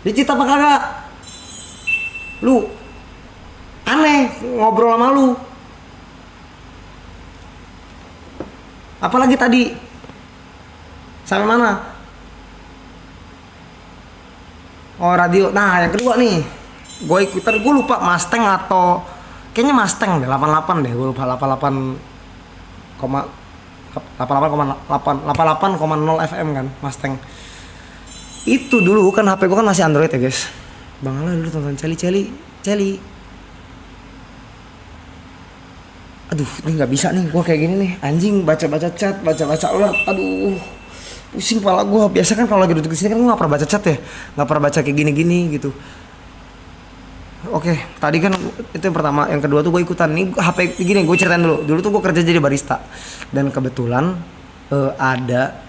Dicit apa kagak? Lu aneh ngobrol sama lu. Apalagi tadi? Sampai mana? Oh radio. Nah yang kedua nih, gue ikutan, gue lupa Mustang atau kayaknya Mustang deh, 88 deh, gue lupa 88,0 FM kan Mustang. Itu dulu kan HP gue kan masih Android ya guys. Bang Ala dulu tonton Celi. Aduh, ini nggak bisa nih, gue kayak gini nih, anjing baca chat, baca alert, aduh, pusing kepala gue. Biasa kan kalau lagi duduk di sini kan gue nggak pernah baca chat ya, nggak pernah baca kayak gini gitu. Oke, tadi kan itu yang pertama, yang kedua tuh gue ikutan nih HP gini, gue ceritain dulu tuh gue kerja jadi barista dan kebetulan ada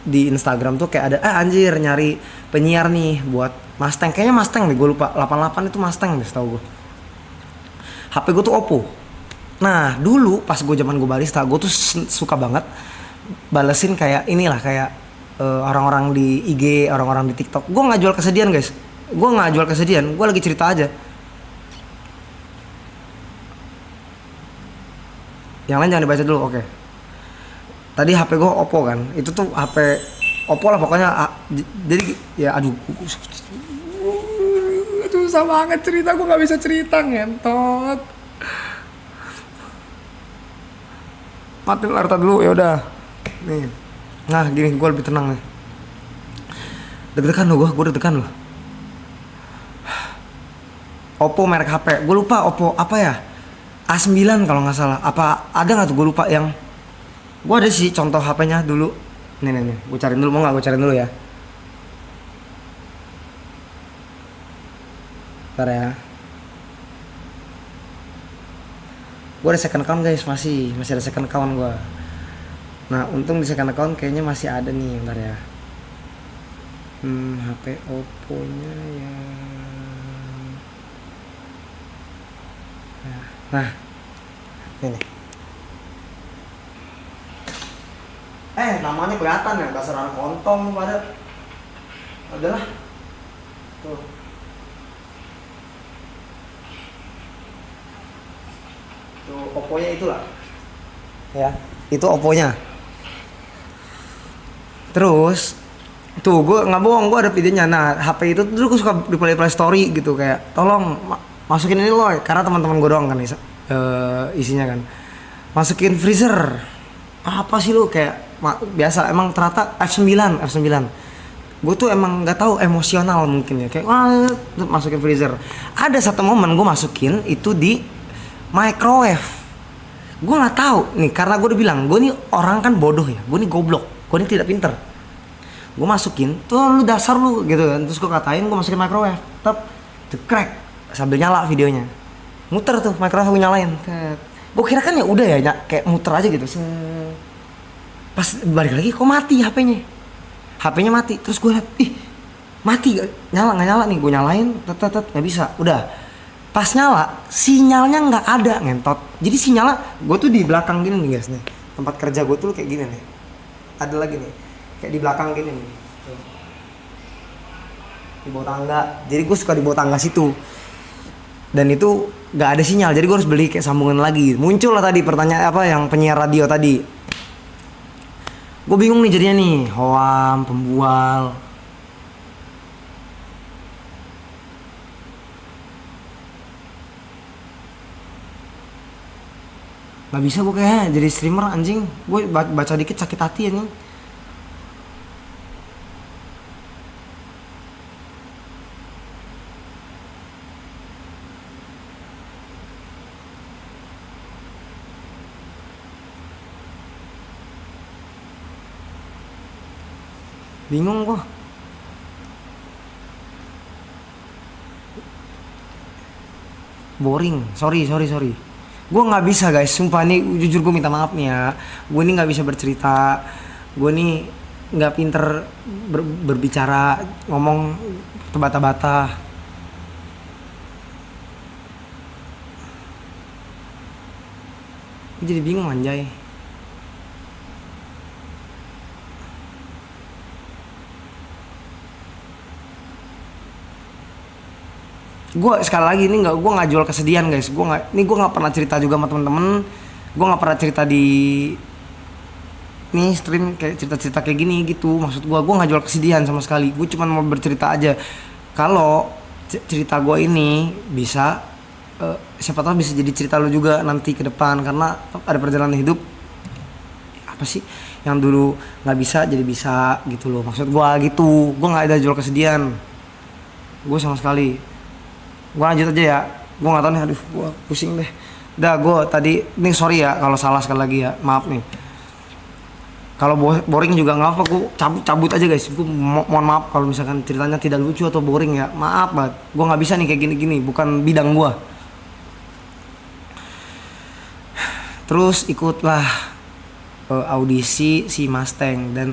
di Instagram tuh kayak ada anjir nyari penyiar nih buat Mustang, kayaknya Mustang deh, gue lupa 88 itu Mustang deh setahu gue. HP gue tuh Oppo. Nah dulu pas gue zaman gue barista, gue tuh suka banget balesin kayak inilah, kayak orang-orang di IG, orang-orang di TikTok. Gue nggak jual kesedihan guys, gue nggak jual kesedihan, gue lagi cerita aja. Yang lain jangan dibaca dulu, oke. Tadi HP gue Oppo kan, itu tuh HP Oppo lah pokoknya. Jadi ya aduh susah banget cerita, gue nggak bisa cerita ngentot. Matiin layar dulu ya udah. Nih. Nah, gini gue lebih tenang nih. Deg-degan lo, gue deg-degan lo. Oppo merek HP, gue lupa Oppo apa ya? A9 kalau nggak salah. Apa ada nggak tuh, gue lupa. Yang gue ada sih contoh HP-nya dulu. Nih, gue cariin dulu, mau nggak gue cariin dulu ya? Bentar ya. Gue ada second account guys, masih ada second account gue. Nah untung di second account kayaknya masih ada nih, bentar ya. HP Oppo nya ya. Nah ini namanya kelihatan ya, dasar anak kontong pada. Udahlah tuh. Tuh Oppo-nya itulah. Ya, itu Oppo-nya. Terus tuh gue nggak bohong, gue ada videonya. Nah HP itu dulu gue suka di play story gitu, kayak tolong masukin ini loh, karena teman-teman gue doang kan isinya kan, masukin freezer. Apa sih lu, kayak biasa emang ternyata F9. Gue tuh emang nggak tahu, emosional mungkin ya, kayak masukin freezer. Ada satu momen gue masukin itu di microwave. Gue nggak tahu nih, karena gue udah bilang gue nih orang kan bodoh ya, gue nih goblok, gue nih tidak pinter. Gue masukin tuh, lu dasar lu gitu kan, terus gue katain gue masukin microwave, crack sambil nyala videonya, muter tuh microwave, gue nyalain. Gue kira kan ya udah ya, kayak muter aja gitu. Pas balik lagi kok mati HP-nya mati. Terus gue liat, mati nggak nyala nih, gue nyalain nggak bisa. Udah pas nyala sinyalnya nggak ada ngentot. Jadi sinyalnya, gue tuh di belakang gini nih guys nih, tempat kerja gue tuh kayak gini nih, ada lagi nih kayak di belakang gini nih tuh. Di bawah tangga, jadi gue suka di bawah tangga situ, dan itu nggak ada sinyal, jadi gue harus beli kayak sambungan lagi. Muncul lah tadi pertanyaan apa, yang penyiar radio tadi. Gue bingung nih jadinya nih, hoam, pembual. Gak bisa gue kayak jadi streamer anjing. Gue baca dikit sakit hati anjing. Bingung gue. Boring, sorry. Gue nggak bisa guys, sumpah nih, jujur gue minta maaf nih ya. Gue nih nggak bisa bercerita, gue nih nggak pinter berbicara, ngomong terbata-bata. Gue jadi bingung anjay. Gue sekali lagi ini nggak, gue nggak jual kesedihan guys, gue nggak pernah cerita juga sama temen-temen, gue nggak pernah cerita di nih stream kayak cerita-cerita kayak gini gitu. Maksud gue nggak jual kesedihan sama sekali, gue cuma mau bercerita aja kalau cerita gue ini bisa siapa tahu bisa jadi cerita lu juga nanti ke depan, karena ada perjalanan hidup apa sih yang dulu nggak bisa jadi bisa gitu loh. Maksud gue gitu, gue nggak ada jual kesedihan gue sama sekali. Gue lanjut aja ya, gue nggak tahu nih, aduh gue pusing deh. Udah, gue tadi nih sorry ya kalau salah sekali lagi ya, maaf nih. Kalau boring juga nggak apa, gue cabut aja guys. Gue mohon maaf kalau misalkan ceritanya tidak lucu atau boring ya, maaf banget. Gue nggak bisa nih kayak gini-gini, bukan bidang gue. Terus ikutlah audisi si Mustang, dan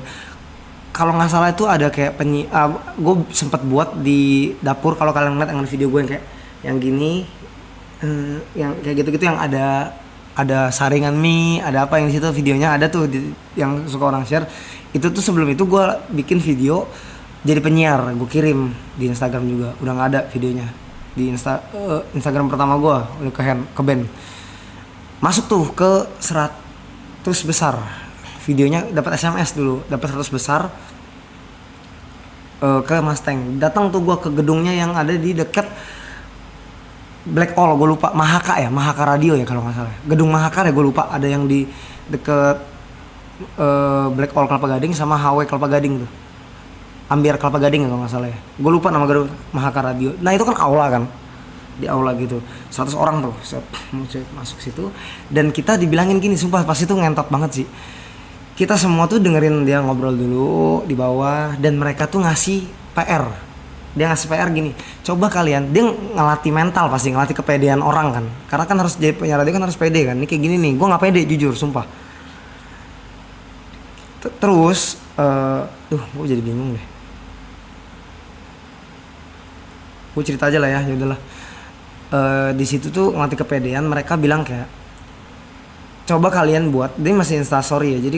kalau nggak salah itu ada kayak gue sempet buat di dapur. Kalau kalian ngeliat yang video gue yang kayak yang gini, yang kayak gitu-gitu, yang ada saringan mie, ada apa yang di situ videonya ada tuh yang suka orang share. Itu tuh sebelum itu gue bikin video jadi penyiar, gue kirim di Instagram juga, udah nggak ada videonya di Instagram pertama gue, udah ke band. Masuk tuh ke 100 besar videonya, dapat SMS dulu, dapat 100 besar ke Mustang. Datang tuh gue ke gedungnya yang ada di dekat Black All, gue lupa, Mahaka Radio ya kalau nggak salah. Gedung Mahaka ya, gue lupa, ada yang di deket Black All Kelapa Gading sama HW Kelapa Gading tuh, Ambiar Kelapa Gading ya kalau nggak salah ya. Gue lupa nama gedung Mahaka Radio. Nah itu kan aula kan, di aula gitu, 100 orang tuh masuk situ. Dan kita dibilangin gini, sumpah pas itu ngentot banget sih. Kita semua tuh dengerin dia ngobrol dulu di bawah, dan mereka tuh ngasih PR. Dia ngasih PR gini, coba kalian, dia ngelatih mental, pasti ngelatih kepedean orang kan, karena kan harus jadi penyiar radio kan harus pede kan. Ini kayak gini nih, gue nggak pede jujur sumpah. Terus gue jadi bingung deh. Gue cerita aja lah ya, yaudahlah. Di situ tuh ngelatih kepedean, mereka bilang kayak, coba kalian buat, dia masih instastory ya, jadi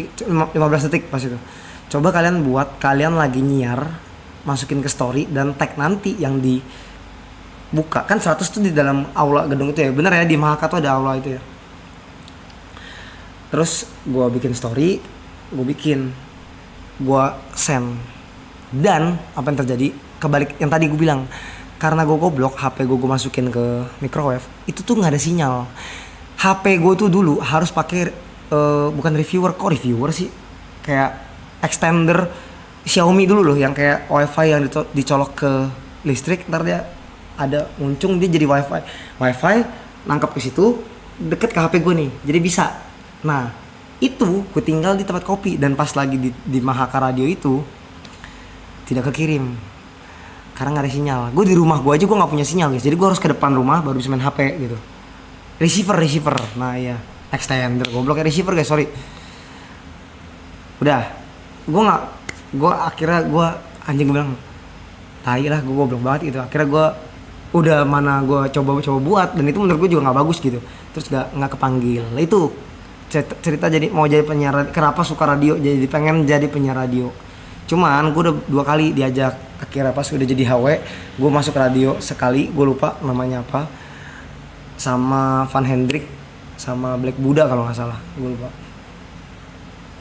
15 detik pas itu. Coba kalian buat, kalian lagi nyiar, masukin ke story dan tag nanti yang dibuka. Kan 100 tuh di dalam aula gedung itu ya, bener ya, di Mahaka tuh ada aula itu ya. Terus gue bikin story, gue send. Dan apa yang terjadi, kebalik yang tadi gue bilang, karena gue goblok, HP gue masukin ke microwave, itu tuh nggak ada sinyal. HP gue tuh dulu harus pakai bukan reviewer, kok reviewer sih, kayak extender Xiaomi dulu loh, yang kayak wifi yang dicolok ke listrik, ntar dia ada muncung, dia jadi wifi nangkap ke situ, deket ke HP gue nih, jadi bisa. Nah itu gue tinggal di tempat kopi, dan pas lagi di Mahaka Radio itu tidak kekirim karena nggak ada sinyal. Gue di rumah gue aja gue nggak punya sinyal guys, jadi gue harus ke depan rumah baru bisa main HP gitu. Receiver, nah iya, extender, goblok ya, receiver guys, sorry. Udah, gue akhirnya anjing, gue bilang, tai lah, gue goblok banget gitu. Akhirnya gue udah mana gue coba buat, dan itu menurut gue juga nggak bagus gitu. Terus nggak kepanggil. Itu cerita jadi mau jadi penyiar, kenapa suka radio, jadi pengen jadi penyiar radio. Cuman gue udah 2 kali diajak, akhirnya pas udah jadi HW, gue masuk radio sekali, gue lupa namanya apa, sama Van Hendrik sama Black Buddha kalau nggak salah, gue lupa.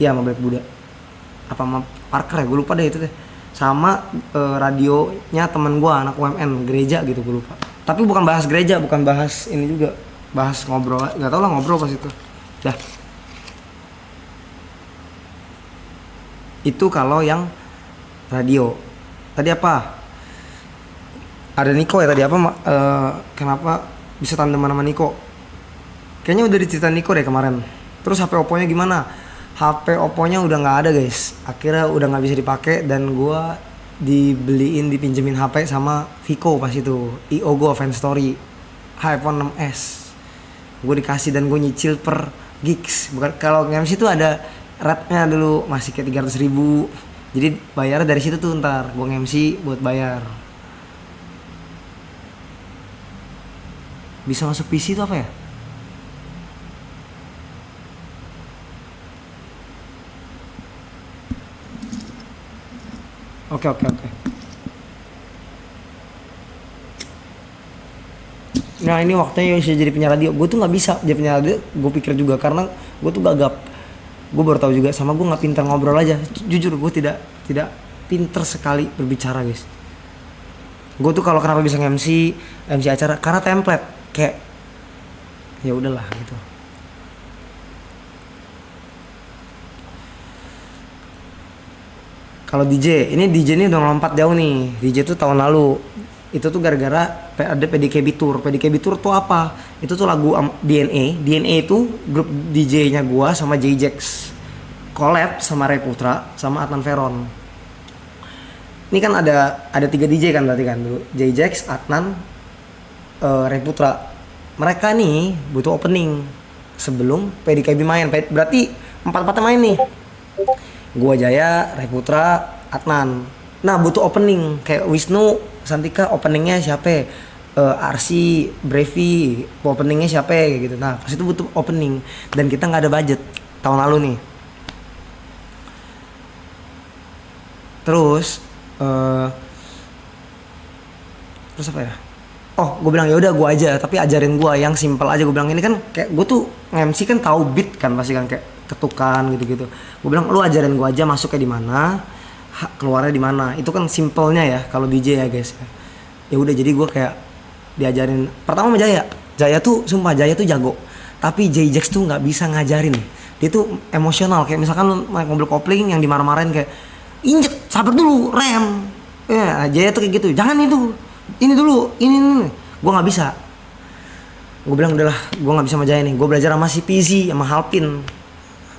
Iya sama Black Buddha, apa sama Parker ya, gue lupa deh itu deh. Sama radionya temen gue, anak UMN gereja gitu, gue lupa. Tapi bukan bahas gereja, bukan bahas ini juga, bahas ngobrol, nggak tau lah, ngobrol pas itu. Dah. Itu kalau yang radio. Tadi apa? Ada Niko ya tadi, apa kenapa bisa tandem sama Niko? Kayaknya udah diceritain Niko deh kemarin. Terus HP Oppo-nya gimana? HP Oppo-nya udah nggak ada guys. Akhirnya udah nggak bisa dipakai, dan gue dipinjemin HP sama Vico pas itu. IO gue fan story iPhone 6s. Gue dikasih dan gue nyicil per gigs. Bukan, kalau nge-MC itu ada rate-nya dulu masih kayak 300.000. Jadi bayar dari situ tuh, ntar gue nge-MC buat bayar. Bisa masuk PC itu apa ya? Oke. Nah ini waktunya bisa jadi penyiar radio. Gue tuh nggak bisa jadi penyiar radio. Gue pikir juga karena gue tuh gagap. Gue baru tahu juga sama gue nggak pintar ngobrol aja. Jujur gue tidak pinter sekali berbicara guys. Gue tuh kalau kenapa bisa MC acara karena template kayak ya udahlah gitu. Kalau DJ ini udah lompat jauh nih. DJ tuh tahun lalu. Itu tuh gara-gara ada PDKB Tour. PDKB Tour tuh apa? Itu tuh lagu DNA. DNA itu grup DJ-nya gua sama J-Jax. Collab sama Ray Putra sama Adnan Veron. Ini kan ada 3 DJ kan berarti kan dulu. J-Jax, Adnan, Ray Putra. Mereka nih butuh opening sebelum PDKB main. Berarti 4-4 main nih. Gua Jaya, Ray Putra, Adnan. Nah butuh opening kayak Wisnu, Santika openingnya siapa? Arsi, Brevi openingnya siapa gitu. Nah pas itu butuh opening dan kita nggak ada budget tahun lalu nih. Terus apa ya? Oh, gue bilang ya udah gue aja, tapi ajarin gue yang simple aja. Gue bilang ini kan kayak gue tuh MC kan tahu beat kan pasti kan kayak ketukan gitu-gitu. Gue bilang lu ajarin gue aja masuknya di mana, keluarnya di mana. Itu kan simpelnya ya kalau DJ ya guys. Ya udah jadi gue kayak diajarin pertama sama Jaya. Jaya tuh sumpah Jaya tuh jago. Tapi J-Jax tuh nggak bisa ngajarin. Dia tuh emosional kayak misalkan lu naik mobil kopling yang dimarah-marahin kayak injek, sabar dulu, rem. Ya, Jaya tuh kayak gitu. Jangan itu. Ini dulu, ini. Gue nggak bisa. Gue bilang udahlah, gue nggak bisa sama Jaya nih. Gue belajar sama si Pizzy, sama Halpin.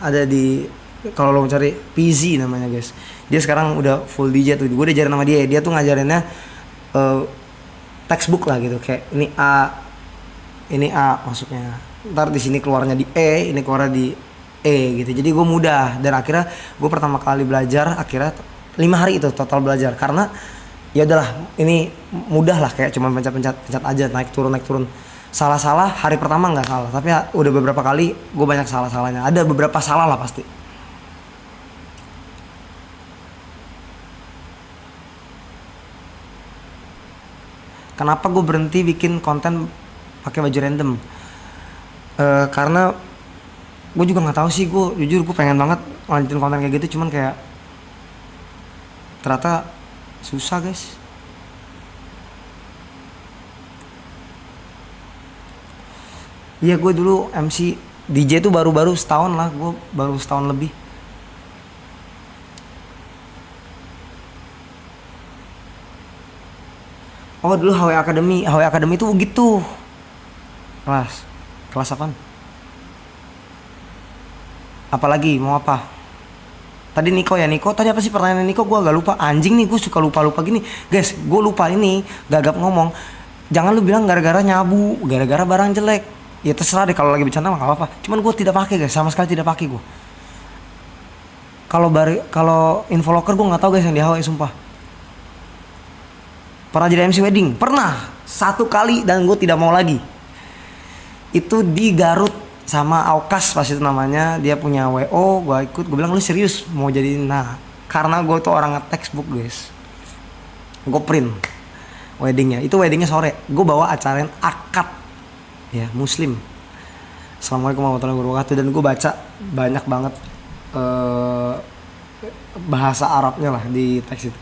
Ada di kalau lo cari Pizzy namanya guys. Dia sekarang udah full DJ tuh. Gue diajarin sama dia. Dia tuh ngajarinnya textbook lah gitu. Kayak ini A masuknya. Ntar di sini keluarnya di E, ini keluarnya di E gitu. Jadi gue mudah dan akhirnya gue pertama kali belajar akhirnya 5 hari itu total belajar karena ya udahlah ini mudah lah kayak cuma pencet aja naik turun salah hari pertama nggak salah tapi udah beberapa kali gue banyak salahnya ada beberapa salah lah pasti. Kenapa gue berhenti bikin konten pakai baju random? Karena gue juga nggak tahu sih, gue jujur gue pengen banget lanjutin konten kayak gitu cuman kayak ternyata susah guys. Iya gue dulu MC DJ tuh baru setahun lah, gue baru setahun lebih. Oh dulu HW Academy tuh gitu. Kelas apaan? Apalagi mau apa? Tadi Niko tadi apa sih pertanyaan Niko? Gue agak lupa. Anjing nih gue suka lupa gini. Guys, gue lupa ini. Gagap ngomong. Jangan lu bilang gara-gara nyabu, gara-gara barang jelek. Ya terserah deh kalau lagi bercanda mah apa-apa. Cuman gue tidak pakai guys, sama sekali tidak pakai gue. Kalau Infolocker gue nggak tahu guys yang di HW sumpah. Pernah jadi MC wedding? Pernah. 1 kali dan gue tidak mau lagi. Itu di Garut sama Aukas pas itu namanya, dia punya WO, gue ikut, gue bilang lu serius mau jadi, nah karena gue tuh orang textbook guys, gue print weddingnya sore, gue bawa acara akad ya muslim, assalamualaikum warahmatullahi wabarakatuh, dan gue baca banyak banget bahasa Arabnya lah di teks itu.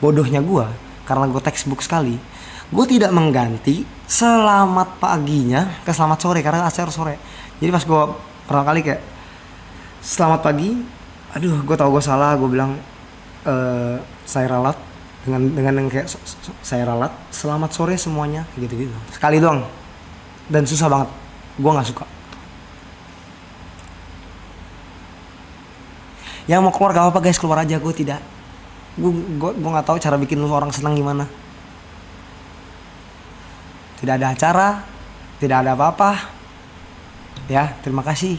Bodohnya gue karena gue textbook sekali, gue tidak mengganti selamat paginya ke selamat sore karena acara sore. Jadi pas gue pertama kali kayak selamat pagi, aduh gue tahu gue salah, gue bilang saya ralat dengan yang kayak saya ralat, selamat sore semuanya gitu sekali doang dan susah banget, gue nggak suka. Yang mau keluar gak apa-apa guys, keluar aja, gue tidak, gue nggak tahu cara bikin lu orang senang gimana. Tidak ada acara, tidak ada apa-apa. Ya, terima kasih.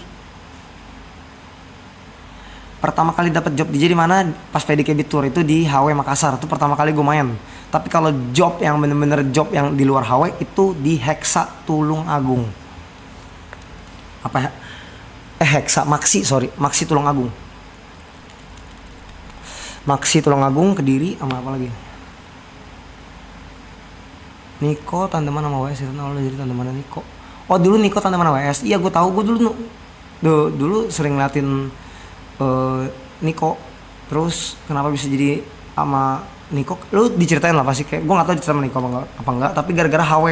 Pertama kali dapat job DJ di mana? Pas PDKB Tour itu di HW Makassar. Itu pertama kali gue main. Tapi kalau job yang bener-bener job yang di luar HW itu di Hexa Tulung Agung. Apa ya? Hexa Maxi Tulung Agung. Maxi Tulung Agung, Kediri, sama apa lagi? Niko tanteman sama WS itu awalnya jadi tanteman Niko. Oh dulu Niko tanteman sama WS. Iya gue tahu, gue dulu sering ngeliatin Niko. Terus kenapa bisa jadi sama Niko? Lu diceritain lah pasti, kayak gue nggak tahu diceritain sama Niko apa enggak. Tapi gara-gara HW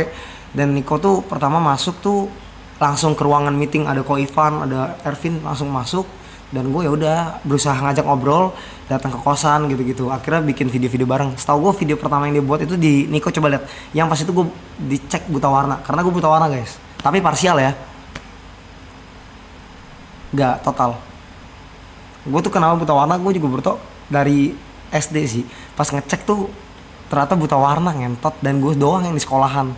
dan Niko tuh pertama masuk tuh langsung ke ruangan meeting, ada Ko Ivan, ada Ervin, langsung masuk. Dan gue ya udah berusaha ngajak ngobrol, datang ke kosan gitu-gitu, akhirnya bikin video-video bareng. Setahu gue video pertama yang dia buat itu di Niko, coba lihat yang pas itu gue dicek buta warna, karena gue buta warna guys, tapi parsial ya, nggak total. Gue tuh kenapa buta warna, gue juga buta dari SD sih, pas ngecek tuh ternyata buta warna ngentot, dan gue doang yang di sekolahan.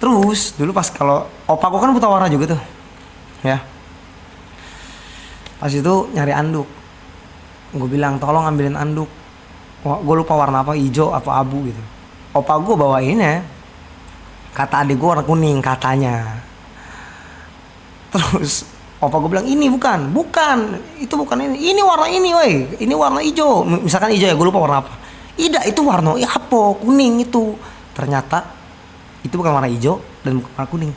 Terus dulu pas kalau opa gue kan buta warna juga tuh ya, pas itu nyari anduk, gue bilang tolong ambilin anduk. Wah, gue lupa warna apa, hijau apa abu gitu. Opa gue bawainnya, kata adik gue warna kuning katanya. Terus opa gue bilang ini bukan itu bukan ini warna ini woi, ini warna hijau. Misalkan hijau ya, gue lupa warna apa. Tidak, itu warna apa, kuning itu. Ternyata itu bukan warna hijau dan bukan warna kuning,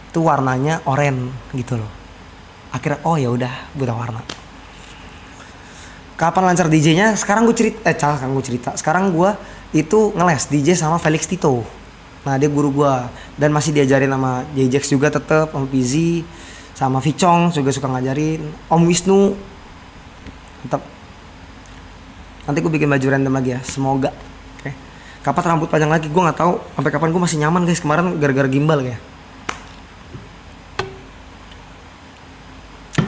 itu warnanya oranye gitu loh. Akhirnya oh ya udah buta warna. Kapan lancar DJ-nya? Sekarang gue cerita. Sekarang gue itu ngeles DJ sama Felix Tito. Nah dia guru gue, dan masih diajarin sama J-Jax juga tetep, sama Pizzy, sama Vicong juga suka ngajarin, Om Wisnu tetep. Nanti gue bikin baju random lagi ya, semoga. Oke. Kapan rambut panjang lagi? Gue nggak tahu. Sampai kapan gue masih nyaman guys. Kemarin gara-gara gimbal kayak.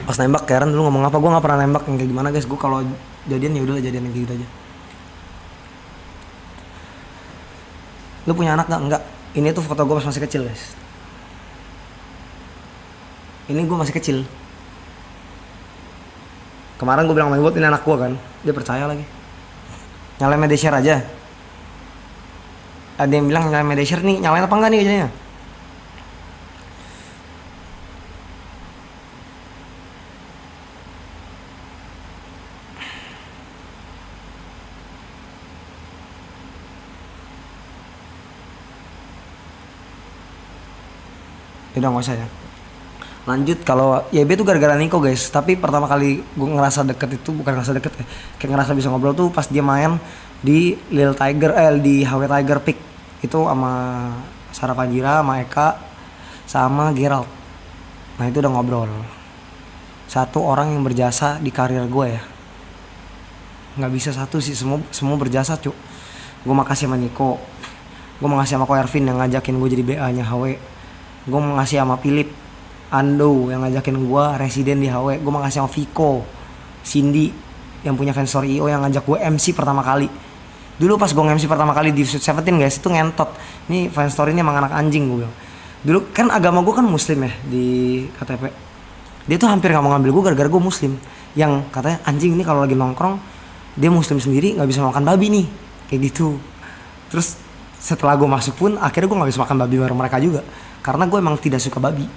Pas nembak Karen dulu ngomong apa, gue nggak pernah nembak yang kayak gimana guys. Gue kalau jadian ya udah jadian yang gitu aja. Lu punya anak nggak? Enggak. Ini tuh foto gue pas masih kecil guys. Ini gue masih kecil. Kemarin gue bilang sama Ibu, ini anak gue kan, dia percaya lagi. Nyalain media share aja. Ada yang bilang nyalain media share nih, nyalain apa enggak nih jadinya? Udah nggak usah ya. Lanjut, kalau YB tuh gara-gara Niko guys. Tapi pertama kali gue ngerasa deket itu, bukan ngerasa deket ya, kayak ngerasa bisa ngobrol tuh pas dia main di Lil Tiger, di HW Tiger Peak itu sama Sarah Panjira, sama Eka, sama Gerald. Nah itu udah ngobrol. Satu orang yang berjasa di karir gue ya. Nggak bisa satu sih, semua berjasa cuk. Gue makasih sama Niko, gue makasih sama Ko Ervin yang ngajakin gue jadi BA nya HW. Gue makasih sama Philip Ando yang ngajakin gue residen di HW. Gue makasih sama Viko, Cindy yang punya Fansstory IO yang ngajak gue MC pertama kali. Dulu pas gue MC pertama kali di Sweet 17 guys, itu ngentot. Ini Fansstory ini emang anak anjing gue bilang. Dulu kan agama gue kan muslim ya di KTP. Dia tuh hampir gak mau ngambil gue gara-gara gue muslim. Yang katanya anjing ini kalau lagi nongkrong, dia muslim sendiri gak bisa makan babi nih. Kayak gitu. Terus setelah gue masuk pun akhirnya gue gak bisa makan babi bareng mereka juga. Karena gue emang tidak suka babi.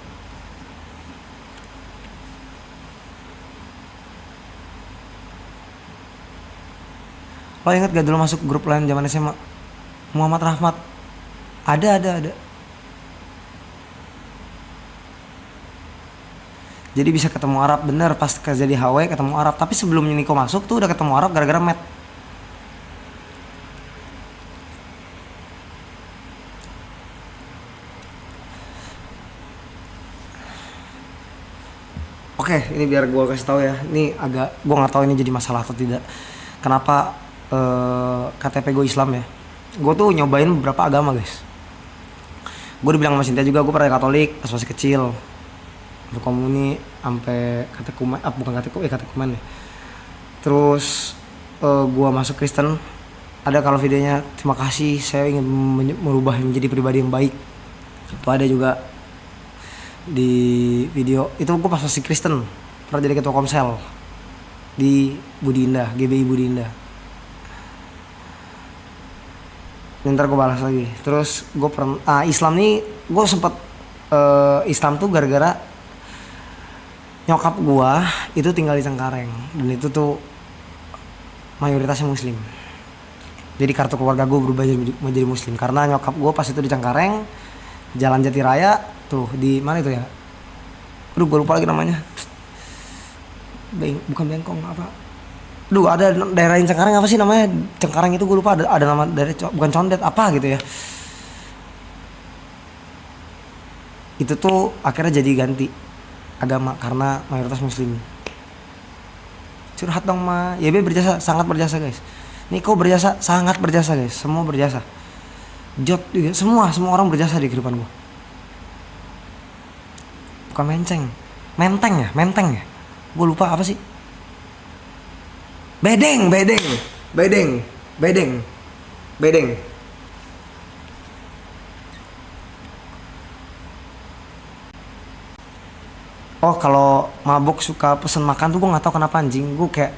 Lo inget gak dulu masuk grup lain zaman SMA? Muhammad Rahmat. Ada. Jadi bisa ketemu Arab, bener pas kerja di HW ketemu Arab. Tapi sebelumnya Niko masuk tuh udah ketemu Arab gara-gara Matt. Oke, ini biar gue kasih tahu ya. Ini agak, gue nggak tahu ini jadi masalah atau tidak. Kenapa KTP gue Islam ya? Gue tuh nyobain beberapa agama guys. Gue dibilang sama Cynthia juga, gue pernah Katolik pas masih kecil. Berkomuni sampai katekumen, bukan katekumen ya. Terus gue masuk Kristen. Ada kalau videonya, terima kasih saya ingin merubah menjadi pribadi yang baik. Itu ada juga di video itu. Gue pas masih Kristen pernah jadi ketua Komsel di Budi Indah, GBI Budi Indah. Ntar gue balas lagi. Terus gue pernah Islam nih, gue sempet Islam tuh gara-gara nyokap gue itu tinggal di Cengkareng dan itu tuh mayoritasnya muslim. Jadi kartu keluarga gue berubah menjadi muslim karena nyokap gue pas itu di Cengkareng, Jalan Jati Raya tuh di mana itu ya? Aduh gue lupa lagi namanya. Bukan Bengkong apa? Duh ada daerah yang Cengkareng apa sih namanya? Cengkareng itu gue lupa ada nama daerah bukan Condet apa gitu ya. Itu tuh akhirnya jadi ganti agama karena mayoritas muslim. Curhat dong mah. YB berjasa, sangat berjasa guys. Niko berjasa, sangat berjasa guys. Semua berjasa. Jod juga, semua orang berjasa di kehidupan gua. Bukan menteng ya. Gue lupa apa sih? Bedeng. Oh kalau mabuk suka pesen makan tuh gue nggak tahu kenapa anjing. Gue kayak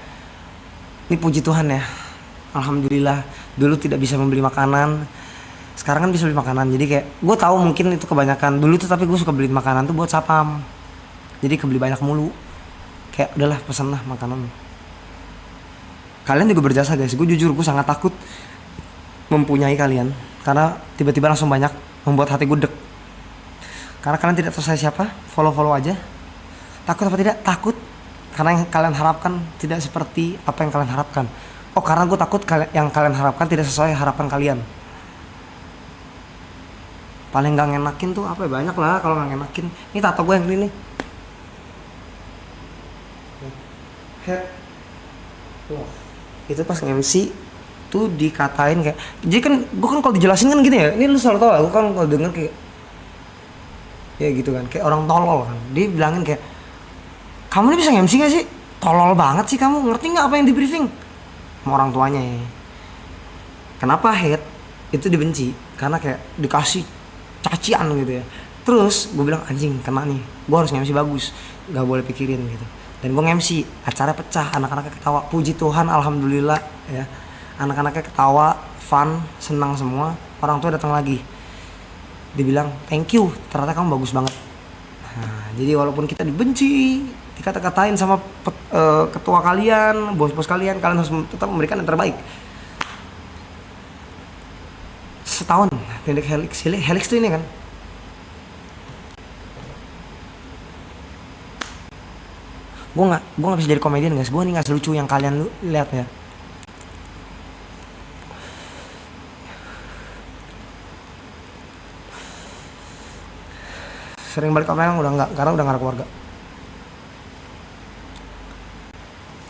ini puji Tuhan ya. Alhamdulillah dulu tidak bisa membeli makanan. Sekarang kan bisa beli makanan. Jadi kayak gue tahu mungkin itu kebanyakan dulu tuh, tapi gue suka beli makanan tuh buat sapam. Jadi kebeli banyak mulu. Kayak udahlah pesen lah makanan. Kalian juga berjasa guys. Gue jujur gue sangat takut mempunyai kalian karena tiba-tiba langsung banyak membuat hati gue deg. Karena kalian tidak tahu saya siapa. Follow aja. Takut apa tidak? Takut karena yang kalian harapkan tidak seperti apa yang kalian harapkan. Oh karena gue takut yang kalian harapkan tidak sesuai harapan kalian. Paling gak ngenakin tuh apa ya? Banyak lah kalau gak ngenakin. Ini tato gue yang ini nih. Head. Itu pas MC tuh dikatain kayak, jadi kan gue kan kalau dijelasin kan gini ya, ini lu selalu tau lah, gue kan kalau denger kayak ya gitu kan, kayak orang tolol kan. Dia bilangin kayak, kamu ini bisa MC gak sih? Tolol banget sih kamu, ngerti gak apa yang di briefing? Sama orang tuanya ya. Kenapa head itu dibenci? Karena kayak dikasih cacian gitu ya. Terus gue bilang anjing kena nih, gue harus MC bagus, gak boleh pikirin gitu. Dan gue MC, acara pecah, anak-anaknya ketawa, puji Tuhan alhamdulillah ya. Anak-anaknya ketawa, fun, senang semua. Orang tua datang lagi, dibilang thank you, ternyata kamu bagus banget. Nah, jadi walaupun kita dibenci, dikata-katain sama ketua kalian, bos-bos kalian harus tetap memberikan yang terbaik. Setahun pendek Helix tuh ini kan. Gue nggak bisa jadi komedian guys. Gue nih nggak selucu yang kalian lihat ya. Sering balik kamera udah nggak, karena udah nggak ada keluarga.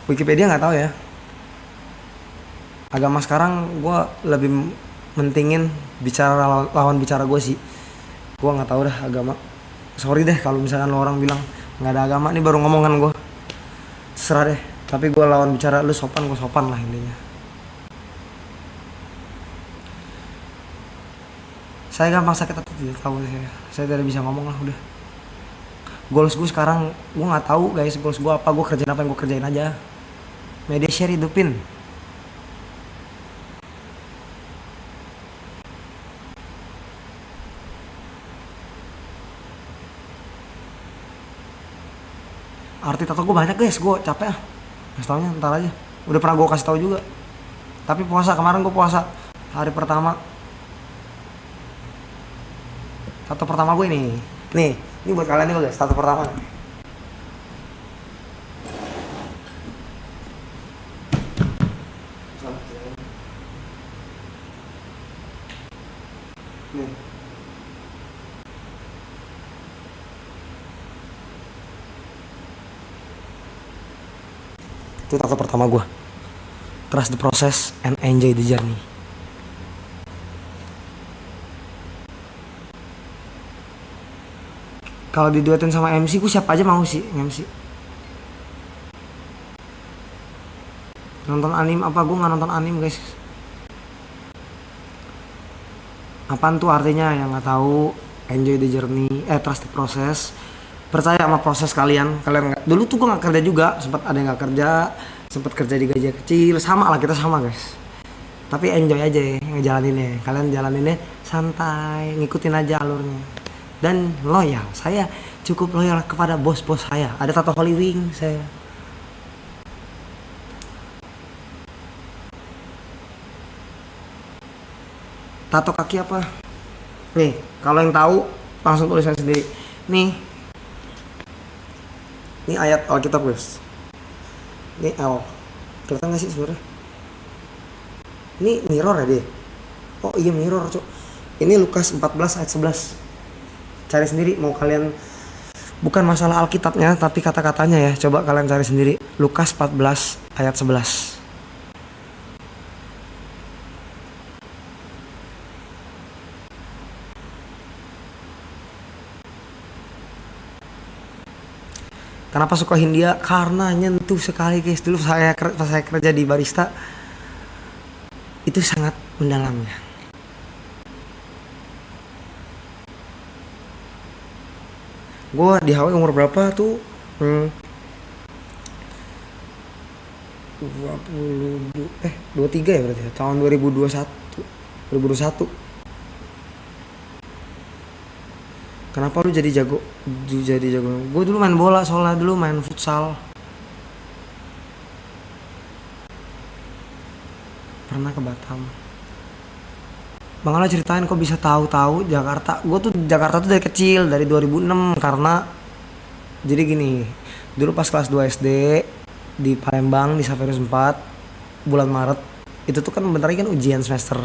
Wikipedia nggak tahu ya. Agama sekarang gue lebih mentingin bicara lawan bicara gue sih. Gue nggak tahu dah agama. Sorry deh kalau misalkan lo orang bilang nggak ada agama, nih baru ngomong kan gue. Terserah deh. Tapi gue lawan bicara, lu sopan gue sopan lah intinya. Saya gampang sakit hati, tahu saya tidak bisa ngomong lah udah. Goals gue sekarang gue nggak tahu guys, goals gue apa, gue kerjain apa yang gue kerjain aja. Media share hidupin. Arti tato gue banyak guys, gue capek ah. Kasih taunya ntar aja. Udah pernah gue kasih tahu juga. Tapi puasa kemarin gue puasa hari pertama. Tato pertama gue ini. Nih, ini buat kalian nih guys, tato pertama. Nih. Itu tato pertama gue. Trust the process and enjoy the journey. Kalau diduetin sama MC, gue siapa aja mau sih MC. Nonton anime apa? Gue nggak nonton anime guys. Apaan tuh artinya yang nggak tahu? Enjoy the journey, trust the process. Percaya sama proses kalian nggak, dulu tuh gue nggak kerja juga, sempat ada yang nggak kerja, sempat kerja di gaji kecil, sama lah kita sama guys. Tapi enjoy aja ya ngejalaninnya, kalian jalaninnya santai, ngikutin aja alurnya. Dan loyal, saya cukup loyal kepada bos-bos saya. Ada tato Holy Wing saya. Tato kaki apa? Nih, kalau yang tahu langsung tulisan sendiri. Nih, ini ayat Alkitab guys. Ini L. Kelihatan nggak sih sebenarnya? Ini mirror ya dia. Oh iya mirror cok. Ini Lukas 14 ayat 11. Cari sendiri mau kalian. Bukan masalah Alkitabnya tapi kata-katanya ya. Coba kalian cari sendiri. Lukas 14 ayat 11. Kenapa suka Hindia? Karena nyentuh sekali guys. Dulu pas saya kerja di barista itu sangat mendalamnya. Gue di Hawaii umur berapa tuh? 23 ya berarti ya? Tahun 2021. Kenapa lu jadi jago? Gue dulu main bola, soalnya dulu main futsal. Pernah ke Batam. Bang Ala ceritain kok bisa tahu Jakarta. Gue tuh Jakarta tuh dari kecil, dari 2006 karena jadi gini. Dulu pas kelas 2 SD di Palembang di Saverus 4 bulan Maret itu tuh kan bentar lagi kan ujian semester.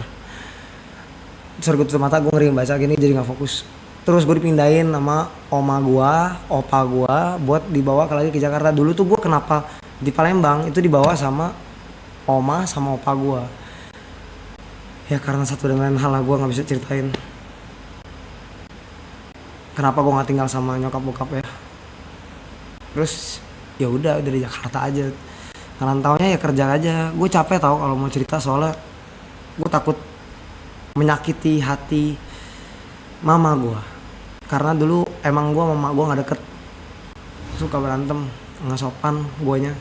Terus gue tutup mata, gue ngeri baca gini jadi nggak fokus. Terus gue dipindahin sama opa gua buat dibawa lagi ke Jakarta. Dulu tuh gue kenapa di Palembang itu dibawa sama oma sama opa gua. Ya karena satu dan lain hal lah gue nggak bisa ceritain. Kenapa gue nggak tinggal sama nyokap bokap ya. Terus ya udah dari Jakarta aja. Ngerantaunya ya kerja aja. Gue capek tau kalau mau cerita soalnya gue takut menyakiti hati mama gue. Karena dulu emang gue sama mama gue nggak deket, suka berantem, nggak sopan guanya.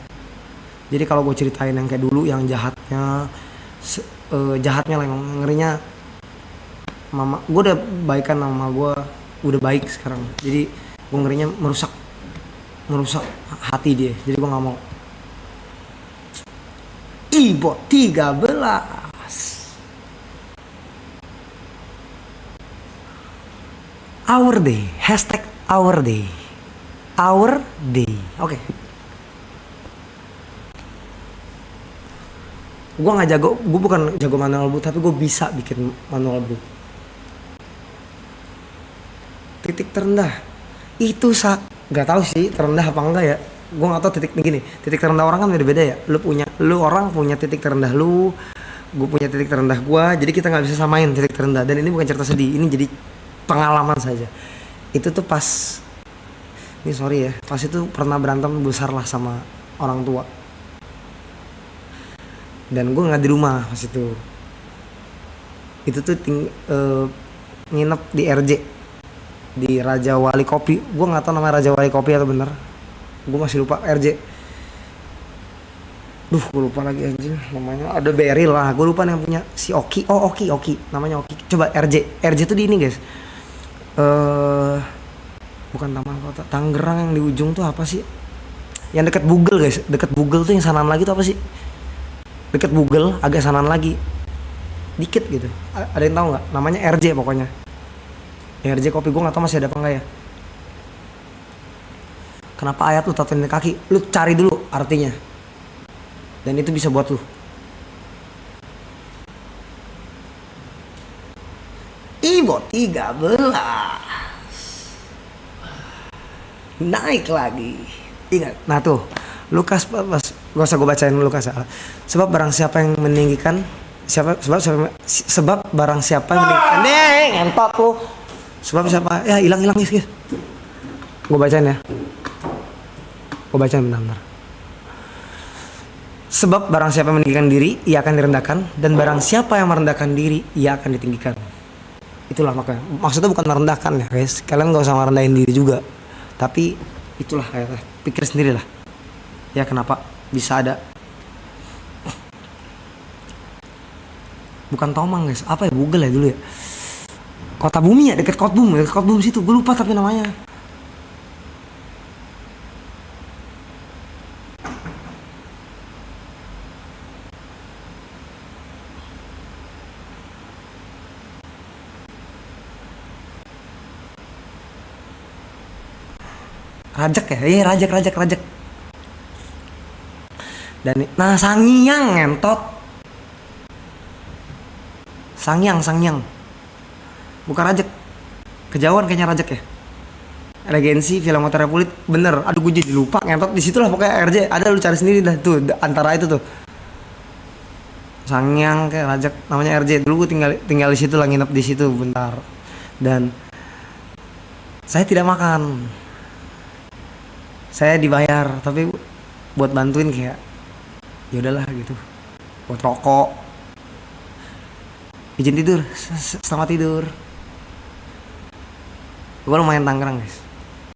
Jadi kalau gue ceritain yang kayak dulu, yang jahatnya lah, ngerinya mama gue udah baikan sama mama gue, udah baik sekarang. Jadi gue ngerinya merusak hati dia. Jadi gue nggak mau. Ibo 13. Our day, hashtag our day. Our day, oke. Gue nggak jago, gue bukan jago manual boot, tapi gue bisa bikin manual boot. Titik terendah, itu nggak tahu sih terendah apa enggak ya. Gue nggak tahu titik terendah orang kan beda-beda ya. Lu orang punya titik terendah lu, gue punya titik terendah gue. Jadi kita nggak bisa samain titik terendah. Dan ini bukan cerita sedih, ini jadi pengalaman saja. Itu tuh pas itu pernah berantem besar lah sama orang tua. Dan gue nggak di rumah pas itu. Itu tuh nginep di RJ, di Raja Wali Kopi. Gue nggak tahu namanya Raja Wali Kopi atau bener. Gue masih lupa RJ. Gue lupa lagi anjing namanya. Ada Beryl lah. Gue lupa yang punya si Oki. Oh Oki. Namanya Oki. Coba RJ tuh di ini guys. Bukan Taman Kota, Tangerang yang di ujung tuh apa sih? Yang dekat Google guys, dekat Google tuh yang sanan lagi tuh apa sih? Dekat Google, agak sanan lagi, dikit gitu. Ada yang tahu nggak? Namanya RJ pokoknya. RJ Kopi, gue nggak tahu masih ada apa nggak ya. Kenapa ayat lu tatoin di kaki? Lu cari dulu artinya. Dan itu bisa buat lu. Ibo 13 naik lagi. Ingat. Nah tuh Lukas pas gak usah gue bacain Lukas. Sebab barang siapa yang meninggikan sebab barang siapa yang meninggikan ngentot lu. Sebab siapa ya hilang guys. Gue bacain ya. Gue bacain benar-benar. Sebab barang siapa yang meninggikan diri ia akan direndahkan, dan barang siapa yang merendahkan diri ia akan ditinggikan. Itulah makanya maksudnya bukan merendahkan ya guys, kalian gak usah merendahin diri juga, tapi itulah kayaknya pikir sendirilah ya kenapa bisa ada bukan Tomang guys, apa ya, Google ya dulu ya, Kota Bumi ya, dekat Kotbum situ, gue lupa tapi namanya. Rajak ya, iya Rajak. Dan nah Sangiang ngentot. Sangiang. Bukan Rajak. Kejauhan kayaknya Rajak ya. Regensi film motor Pulit bener. Aduh gue jadi lupa ngentot di situ lah pokoknya RJ. Ada lu cari sendiri dah tuh antara itu tuh. Sangiang kayak Rajak namanya RJ. Dulu gue tinggal di situ lah nginep di situ bentar. Dan saya tidak makan. Saya dibayar tapi buat bantuin kayak ya udahlah gitu. Buat rokok. Izin tidur, selamat tidur. Gue lumayan Tangerang guys.